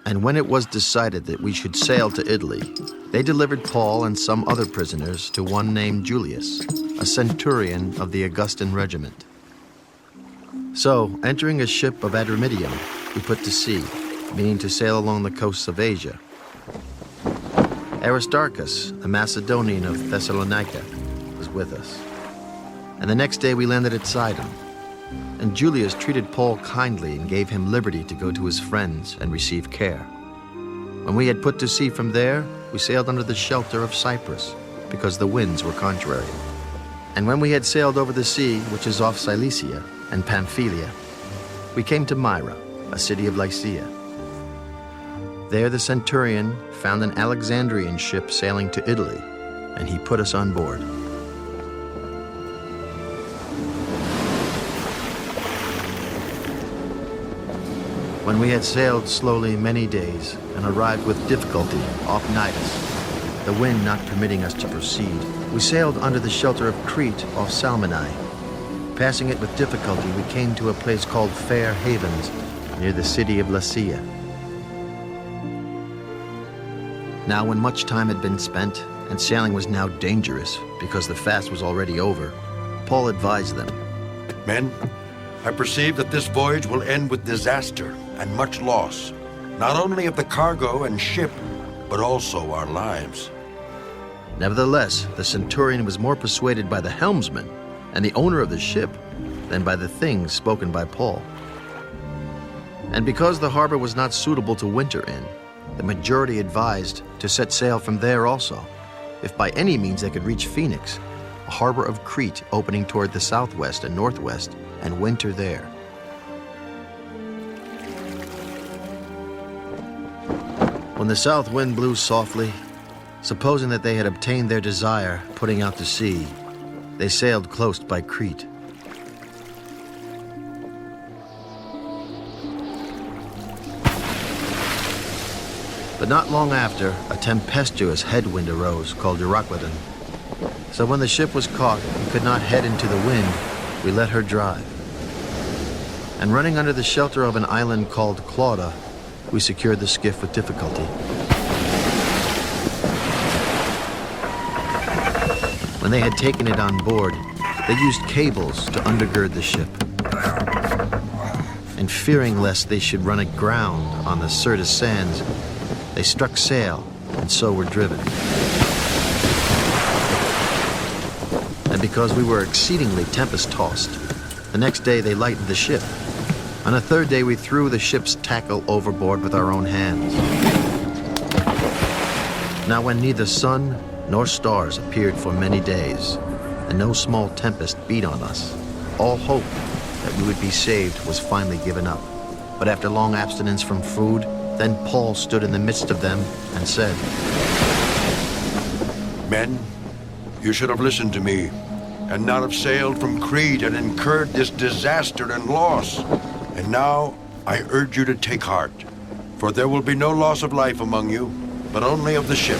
And when it was decided that we should sail to Italy, they delivered Paul and some other prisoners to one named Julius, a centurion of the Augustan regiment. So, entering a ship of Adramyttium, we put to sea, meaning to sail along the coasts of Asia. Aristarchus, a Macedonian of Thessalonica, was with us. And the next day we landed at Sidon. And Julius treated Paul kindly and gave him liberty to go to his friends and receive care. When we had put to sea from there, we sailed under the shelter of Cyprus, because the winds were contrary. And when we had sailed over the sea, which is off Cilicia and Pamphylia, we came to Myra, a city of Lycia. There the centurion found an Alexandrian ship sailing to Italy, and he put us on board. When we had sailed slowly many days and arrived with difficulty off Cnidus, the wind not permitting us to proceed, we sailed under the shelter of Crete off Salmone. Passing it with difficulty, we came to a place called Fair Havens, near the city of Lasea. Now when much time had been spent, and sailing was now dangerous because the fast was already over, Paul advised them, Men, I perceive that this voyage will end with disaster and much loss, not only of the cargo and ship, but also our lives. Nevertheless, the centurion was more persuaded by the helmsman and the owner of the ship than by the things spoken by Paul. And because the harbor was not suitable to winter in, the majority advised to set sail from there also, if by any means they could reach Phoenix, a harbor of Crete opening toward the southwest and northwest, and winter there. When the south wind blew softly, supposing that they had obtained their desire, putting out to sea, they sailed close by Crete. But not long after, a tempestuous headwind arose called Euroclydon. So when the ship was caught and could not head into the wind, we let her drive. And running under the shelter of an island called Clauda, we secured the skiff with difficulty. When they had taken it on board, they used cables to undergird the ship. And fearing lest they should run aground on the Syrtis sands, they struck sail and so were driven. And because we were exceedingly tempest-tossed, the next day they lightened the ship. On a third day we threw the ship's tackle overboard with our own hands. Now when neither sun nor stars appeared for many days, and no small tempest beat on us, all hope that we would be saved was finally given up. But after long abstinence from food, then Paul stood in the midst of them and said, Men, you should have listened to me, and not have sailed from Crete and incurred this disaster and loss. And now I urge you to take heart, for there will be no loss of life among you, but only of the ship.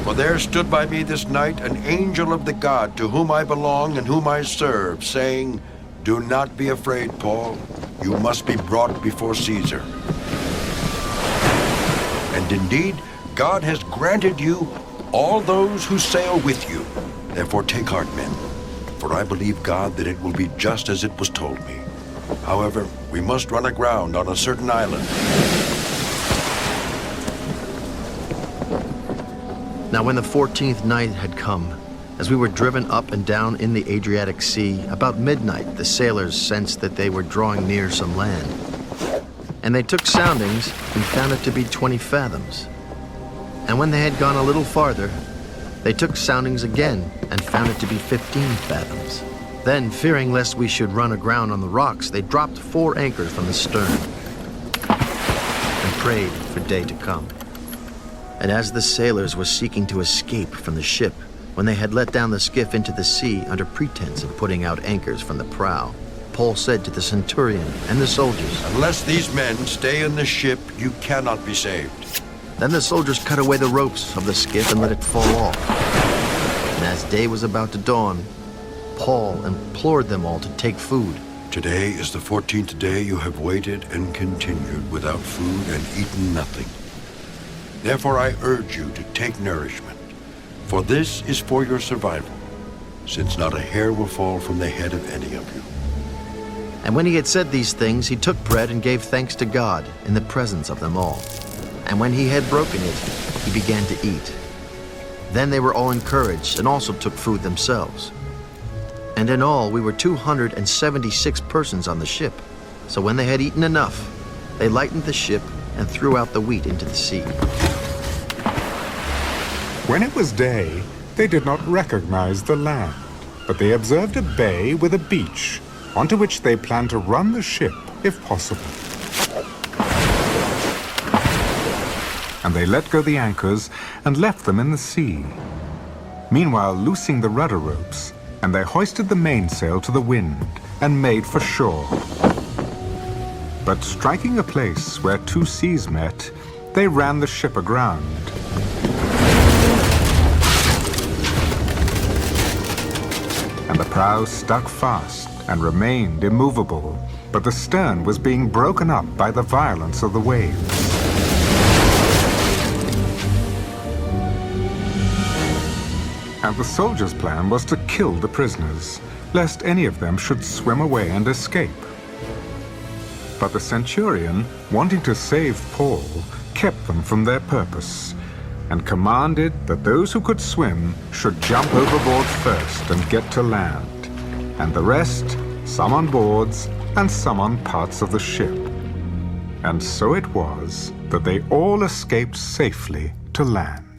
For there stood by me this night an angel of the God to whom I belong and whom I serve, saying, Do not be afraid, Paul. You must be brought before Caesar. And indeed, God has granted you all those who sail with you. Therefore take heart, men, for I believe God that it will be just as it was told me. However, we must run aground on a certain island. Now when the 14th night had come, as we were driven up and down in the Adriatic Sea, about midnight the sailors sensed that they were drawing near some land. And they took soundings and found it to be 20 fathoms. And when they had gone a little farther, they took soundings again and found it to be 15 fathoms. Then, fearing lest we should run aground on the rocks, they dropped 4 anchors from the stern and prayed for day to come. And as the sailors were seeking to escape from the ship, when they had let down the skiff into the sea under pretense of putting out anchors from the prow, Paul said to the centurion and the soldiers, Unless these men stay in the ship, you cannot be saved. Then the soldiers cut away the ropes of the skiff and let it fall off. And as day was about to dawn, Paul implored them all to take food, Today is the 14th day you have waited and continued without food and eaten nothing. Therefore I urge you to take nourishment, for this is for your survival, since not a hair will fall from the head of any of you. And when he had said these things, he took bread and gave thanks to God in the presence of them all. And when he had broken it, he began to eat. Then they were all encouraged and also took food themselves. And in all, we were 276 persons on the ship. So when they had eaten enough, they lightened the ship and threw out the wheat into the sea. When it was day, they did not recognize the land, but they observed a bay with a beach, onto which they planned to run the ship, if possible. And they let go the anchors and left them in the sea. Meanwhile, loosing the rudder ropes, and they hoisted the mainsail to the wind and made for shore. But striking a place where two seas met, they ran the ship aground. And the prow stuck fast and remained immovable, but the stern was being broken up by the violence of the waves. And the soldiers' plan was to kill the prisoners, lest any of them should swim away and escape. But the centurion, wanting to save Paul, kept them from their purpose, and commanded that those who could swim should jump overboard first and get to land, and the rest, some on boards and some on parts of the ship. And so it was that they all escaped safely to land.